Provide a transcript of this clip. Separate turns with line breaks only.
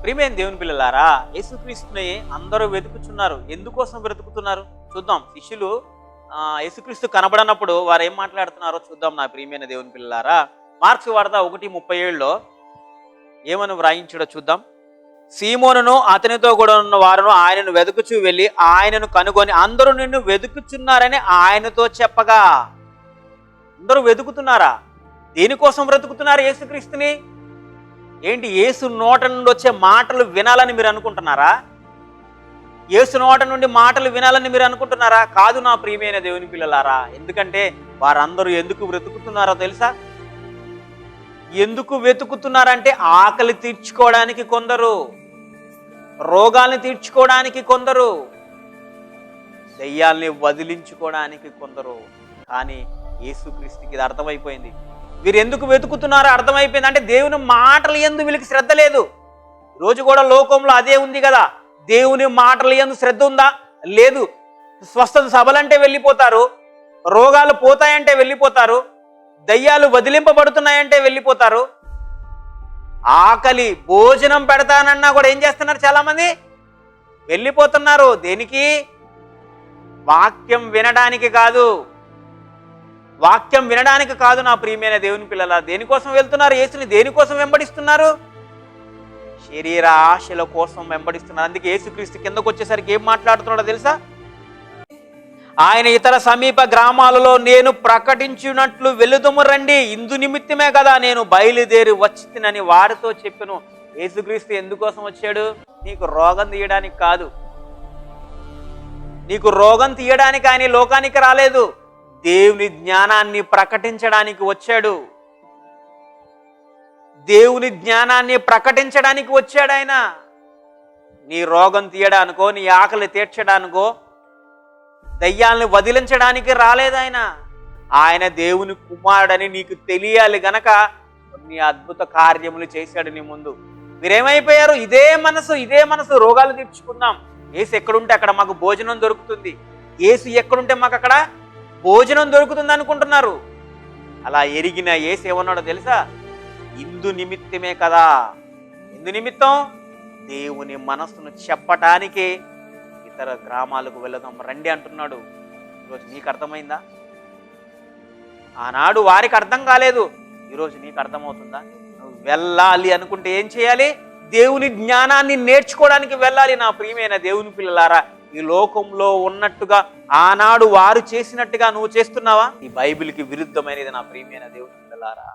ప్రియమైన దేవుని పిల్లలారా, యేసుక్రీస్తుని అందరూ వెతుకుతున్నారు. ఎందుకోసం వెతుకుతున్నారు చూద్దాం. శిష్యులు యేసుక్రీస్తు కనబడనప్పుడు వారు ఏం మాట్లాడుతున్నారో చూద్దాం. నా ప్రియమైన దేవుని పిల్లలారా, మార్క్స్ వార్త 1:37లో ఏమని వ్రాయించాడో చూద్దాం. సీమోనును అతనితో కూడా ఉన్న వారును ఆయనను వెతుకుచూ వెళ్ళి ఆయనను కనుగొని అందరూ నిన్ను వెతుకుచున్నారని ఆయనతో చెప్పగా. అందరూ వెతుకుతున్నారా? దేనికోసం వెతుకుతున్నారు యేసుక్రీస్తుని? ఏంటి, యేసు నోట నుండి వచ్చే మాటలు వినాలని మీరు అనుకుంటున్నారా? యేసు నోట నుండి మాటలు వినాలని మీరు అనుకుంటున్నారా? కాదు నా ప్రియమైన దేవుని పిల్లలారా. ఎందుకంటే వారందరూ ఎందుకు వెతుకుతున్నారో తెలుసా? ఎందుకు వెతుకుతున్నారంటే ఆకలి తీర్చుకోవడానికి కొందరు, రోగాల్ని తీర్చుకోవడానికి కొందరు, దయ్యాల్ని వదిలించుకోవడానికి కొందరు. కానీ యేసుక్రీస్తుకి ఇది అర్థమైపోయింది. వీరు ఎందుకు వెతుకుతున్నారో అర్థమైపోయింది. అంటే దేవుని మాటలు యందు వీళ్ళకి శ్రద్ధ లేదు. రోజు కూడా లోకంలో అదే ఉంది కదా. దేవుని మాటలు యందు శ్రద్ధ ఉందా? లేదు. స్వస్థత సభలంటే వెళ్ళిపోతారు, రోగాలు పోతాయంటే వెళ్ళిపోతారు, దయ్యాలు వదిలింపబడుతున్నాయంటే వెళ్ళిపోతారు. ఆకలి భోజనం పెడతానన్నా కూడా ఏం చేస్తున్నారు? చాలా మంది వెళ్ళిపోతున్నారు. దేనికి? వాక్యం వినడానికి కాదు. వాక్యం వినడానికి కాదు నా ప్రియమైన దేవుని పిల్లల. దేనికోసం వెళ్తున్నారు? యేసుని దేనికోసం వెంబడిస్తున్నారు? శరీర ఆశల కోసం వెంబడిస్తున్నారు. అందుకే యేసుక్రీస్తు కిందకు వచ్చేసరికి ఏం మాట్లాడుతున్నాడో తెలుసా? ఆయన ఇతర సమీప గ్రామాలలో నేను ప్రకటించినట్లు వెలుదుము రండి, ఇందు నిమిత్తమే కదా నేను బయలుదేరి వచ్చినని వారితో చెప్పెను. యేసుక్రీస్తు ఎందుకోసం వచ్చాడు? నీకు రోగం తీయడానికి కాదు. నీకు రోగం తీయడానికి ఆయన లోకానికి రాలేదు. దేవుని జ్ఞానాన్ని ప్రకటించడానికి వచ్చాడు. దేవుని జ్ఞానాన్ని ప్రకటించడానికి వచ్చాడు ఆయన. నీ రోగం తీయడానికో, నీ ఆకలి తీర్చడానికో, దయ్యాలను వదిలించడానికి రాలేదు ఆయన. ఆయన దేవుని కుమారుడని నీకు తెలియాలి గనక కొన్ని అద్భుత కార్యములు చేశాడు నీ ముందు. మీరేమైపోయారు? ఇదే మనసు రోగాలు తీర్చుకుందాం. యేసు ఎక్కడుంటే అక్కడ మాకు భోజనం దొరుకుతుంది, యేసు ఎక్కడుంటే మాకు అక్కడ భోజనం దొరుకుతుంది అనుకుంటున్నారు. అలా ఎరిగిన యేసు ఏమన్నాడో తెలుసా? ఇందు నిమిత్తమే కదా. ఇందు నిమిత్తం దేవుని మనస్సును చెప్పటానికే ఇతర గ్రామాలకు వెళదాం రండి అంటున్నాడు. ఈరోజు నీకు అర్థమైందా? ఆనాడు వారికి అర్థం కాలేదు, ఈరోజు నీకు అర్థమవుతుందా? నువ్వు వెళ్ళాలి అనుకుంటే ఏం చేయాలి? దేవుని జ్ఞానాన్ని నేర్చుకోవడానికి వెళ్ళాలి. నా ప్రియమైన దేవుని పిల్లలారా, ఈ లోకంలో ఉన్నట్టుగా ఆనాడు వారు చేసినట్టుగా నువ్వు చేస్తున్నావా? ఈ బైబిల్కి విరుద్ధమైనది నా ప్రియమైన దేవుని పిల్లలారా.